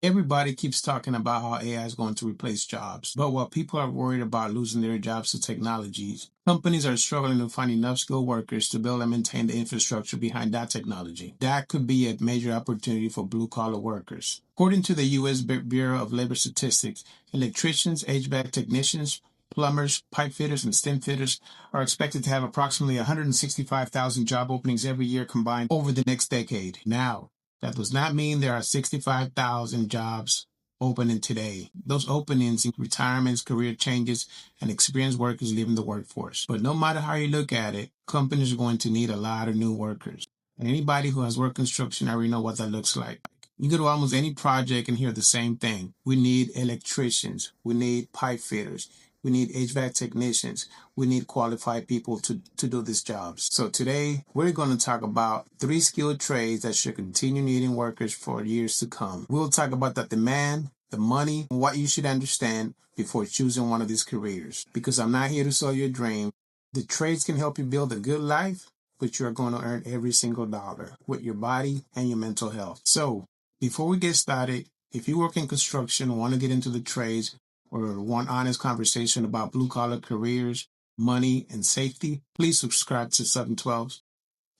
Everybody keeps talking about how AI is going to replace jobs, but while people are worried about losing their jobs to technologies, companies are struggling to find enough skilled workers to build and maintain the infrastructure behind that technology. That could be a major opportunity for blue-collar workers. According to the U.S. Bureau of Labor Statistics, electricians, HVAC technicians, plumbers, pipefitters, and stem fitters are expected to have approximately 165,000 job openings every year combined over the next decade. Now, that does not mean there are 65,000 jobs opening today. Those openings include retirements, career changes, and experienced workers leaving the workforce. But no matter how you look at it, companies are going to need a lot of new workers. And anybody who has worked construction already know what that looks like. You go to almost any project and hear the same thing. We need electricians. We need pipe fitters. We need HVAC technicians. We need qualified people to do these jobs. So today, we're going to talk about 3 skilled trades that should continue needing workers for years to come. We'll talk about the demand, the money, and what you should understand before choosing one of these careers. Because I'm not here to sell you a dream. The trades can help you build a good life, but you're going to earn every single dollar with your body and your mental health. So before we get started, if you work in construction, want to get into the trades, or want honest conversation about blue-collar careers, money, and safety, please subscribe to 712.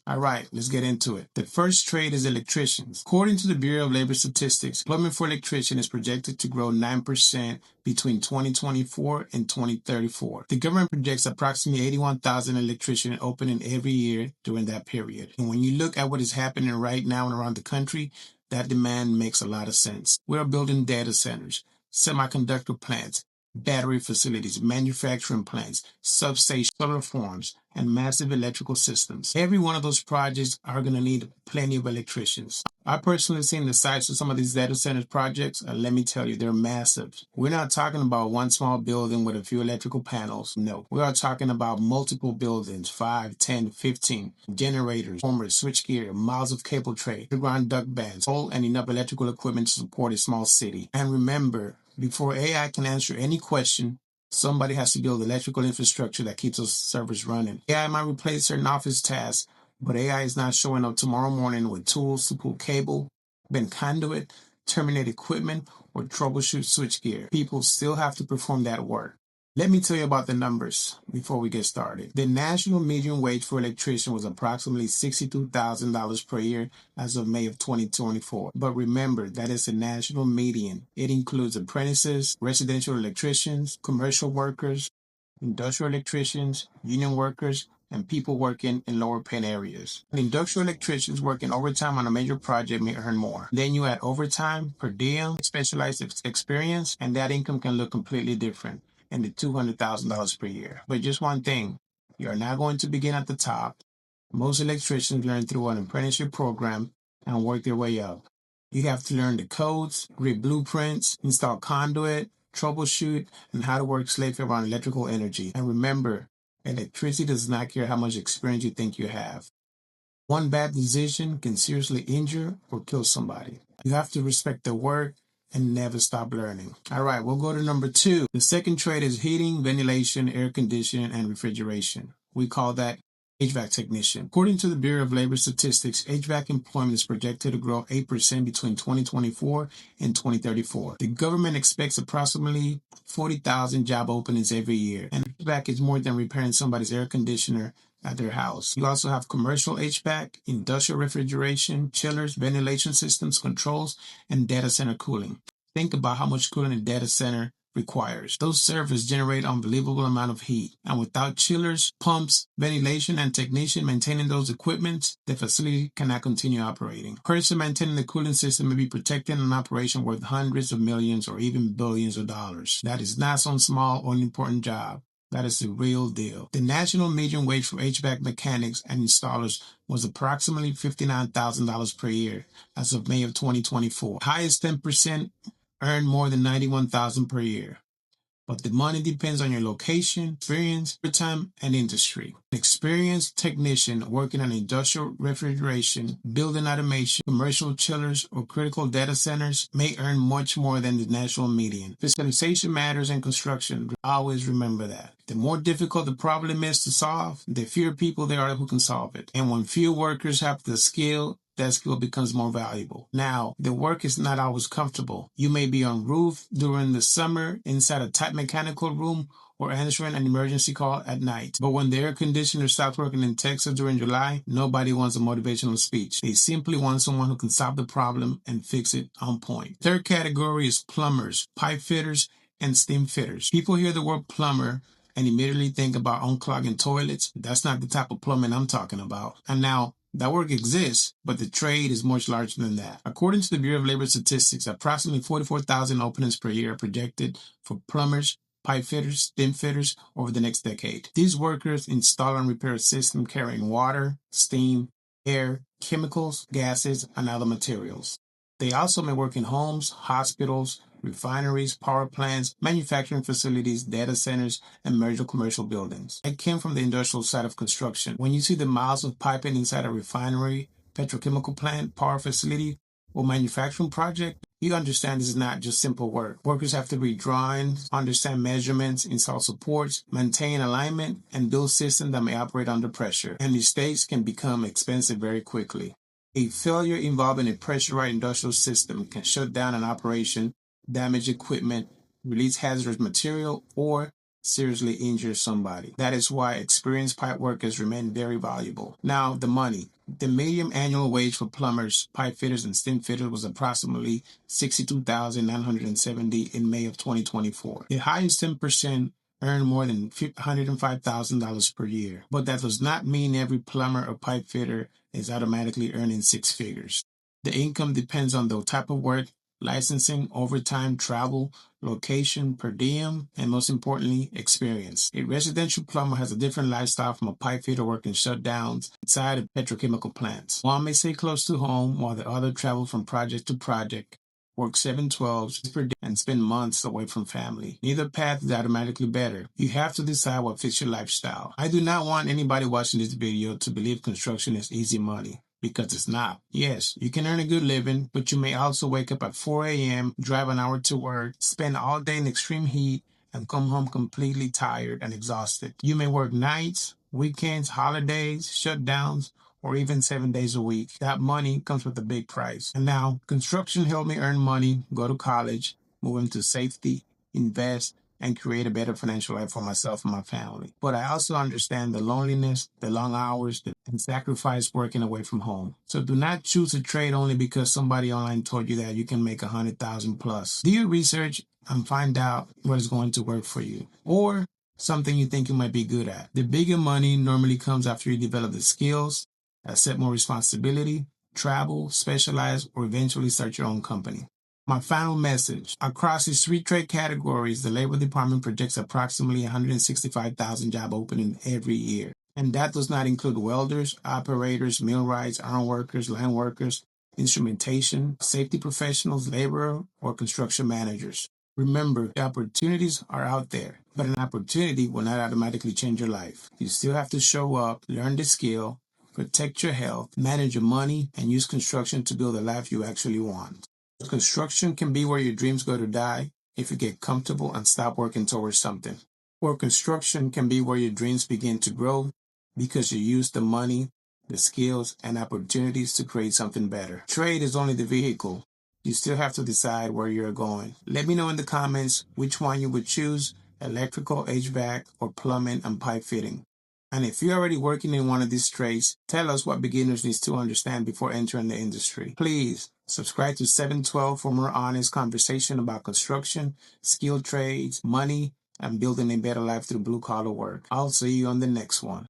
All right, let's get into it. The first trade is electricians. According to the Bureau of Labor Statistics, employment for electrician is projected to grow 9% between 2024 and 2034. The government projects approximately 81,000 electricians opening every year during that period. And when you look at what is happening right now and around the country, that demand makes a lot of sense. We are building data centers, semiconductor plants, battery facilities, manufacturing plants, substations, solar farms, and massive electrical systems. Every one of those projects are going to need plenty of electricians. I personally seen the sites of some of these data center projects, and let me tell you, they're massive. We're not talking about one small building with a few electrical panels. No, we are talking about multiple buildings, 5, 10, 15, generators, formers, switchgear, miles of cable tray, underground duct bands, whole and enough electrical equipment to support a small city. And remember, before AI can answer any question, somebody has to build electrical infrastructure that keeps those servers running. AI might replace certain office tasks, but AI is not showing up tomorrow morning with tools to pull cable, bend conduit, terminate equipment, or troubleshoot switchgear. People still have to perform that work. Let me tell you about the numbers before we get started. The national median wage for electrician was approximately $62,000 per year as of May of 2024. But remember, that is the national median. It includes apprentices, residential electricians, commercial workers, industrial electricians, union workers, and people working in lower paying areas. Industrial electricians working overtime on a major project may earn more. Then you add overtime, per diem, specialized experience, and that income can look completely different in the $200,000 per year. But just one thing, you are not going to begin at the top. Most electricians learn through an apprenticeship program and work their way up. You have to learn the codes, read blueprints, install conduit, troubleshoot, and how to work safely around electrical energy. And remember, electricity does not care how much experience you think you have. One bad decision can seriously injure or kill somebody. You have to respect the work and never stop learning. All right, we'll go to number 2. The second trade is heating, ventilation, air conditioning, and refrigeration. We call that HVAC technician. According to the Bureau of Labor Statistics, HVAC employment is projected to grow 8% between 2024 and 2034. The government expects approximately 40,000 job openings every year, and HVAC is more than repairing somebody's air conditioner at their house. You also have commercial HVAC, industrial refrigeration, chillers, ventilation systems, controls, and data center cooling. Think about how much cooling a data center requires. Those servers generate an unbelievable amount of heat, and without chillers, pumps, ventilation, and technician maintaining those equipment, the facility cannot continue operating. The person maintaining the cooling system may be protecting an operation worth hundreds of millions or even billions of dollars. That is not some small or unimportant job. That is the real deal. The national median wage for HVAC mechanics and installers was approximately $59,000 per year as of May of 2024. Highest 10% earn more than $91,000 per year. But the money depends on your location, experience, time, and industry. An experienced technician working on industrial refrigeration, building automation, commercial chillers, or critical data centers may earn much more than the national median. Specialization matters in construction. Always remember that. The more difficult the problem is to solve, the fewer people there are who can solve it. And when few workers have the skill that skill becomes more valuable. Now, the work is not always comfortable. You may be on roof during the summer, inside a tight mechanical room, or answering an emergency call at night. But when the air conditioner stops working in Texas during July, nobody wants a motivational speech. They simply want someone who can solve the problem and fix it on point. Third category is plumbers, pipe fitters, and steam fitters. People hear the word plumber and immediately think about unclogging toilets. That's not the type of plumbing I'm talking about. And now, that work exists, but the trade is much larger than that. According to the Bureau of Labor Statistics, approximately 44,000 openings per year are projected for plumbers, pipe fitters, steam fitters over the next decade. These workers install and repair a system carrying water, steam, air, chemicals, gases, and other materials. They also may work in homes, hospitals, refineries, power plants, manufacturing facilities, data centers, and major commercial buildings. I came from the industrial side of construction. When you see the miles of piping inside a refinery, petrochemical plant, power facility, or manufacturing project, you understand this is not just simple work. Workers have to read drawings, understand measurements, install supports, maintain alignment, and build systems that may operate under pressure. And mistakes can become expensive very quickly. A failure involving a pressurized industrial system can shut down an operation, damage equipment, release hazardous material, or seriously injure somebody. That is why experienced pipe workers remain very valuable. Now, the money. The median annual wage for plumbers, pipe fitters, and steam fitters was approximately $62,970 in May of 2024. The highest 10% earn more than $105,000 per year. But that does not mean every plumber or pipe fitter is automatically earning six figures. The income depends on the type of work, licensing, overtime, travel, location, per diem, and most importantly, experience. A residential plumber has a different lifestyle from a pipe fitter working shutdowns inside of petrochemical plants. One may stay close to home while the other travels from project to project, work 7/12s per day, and spend months away from family. Neither path is automatically better. You have to decide what fits your lifestyle. I do not want anybody watching this video to believe construction is easy money, because it's not. Yes, you can earn a good living, but you may also wake up at 4 a.m., drive an hour to work, spend all day in extreme heat, and come home completely tired and exhausted. You may work nights, weekends, holidays, shutdowns, or even 7 days a week. That money comes with a big price. And now, construction helped me earn money, go to college, move into safety, invest, and create a better financial life for myself and my family. But I also understand the loneliness, the long hours, and sacrifice working away from home. So do not choose a trade only because somebody online told you that you can make 100,000 plus. Do your research and find out what is going to work for you, or something you think you might be good at. The bigger money normally comes after you develop the skills, accept more responsibility, travel, specialize, or eventually start your own company. My final message. Across these three trade categories, the Labor Department projects approximately 165,000 job openings every year. And that does not include welders, operators, millwrights, iron workers, line workers, instrumentation, safety professionals, laborer, or construction managers. Remember, the opportunities are out there, but an opportunity will not automatically change your life. You still have to show up, learn the skill, protect your health, manage your money, and use construction to build a life you actually want. Construction can be where your dreams go to die if you get comfortable and stop working towards something. Or construction can be where your dreams begin to grow because you use the money, the skills, and opportunities to create something better. Trade is only the vehicle. You still have to decide where you're going. Let me know in the comments which one you would choose, electrical, HVAC, or plumbing and pipe fitting. And if you're already working in one of these trades, tell us what beginners need to understand before entering the industry. Please subscribe to 712 for more honest conversation about construction, skilled trades, money, and building a better life through blue-collar work. I'll see you on the next one.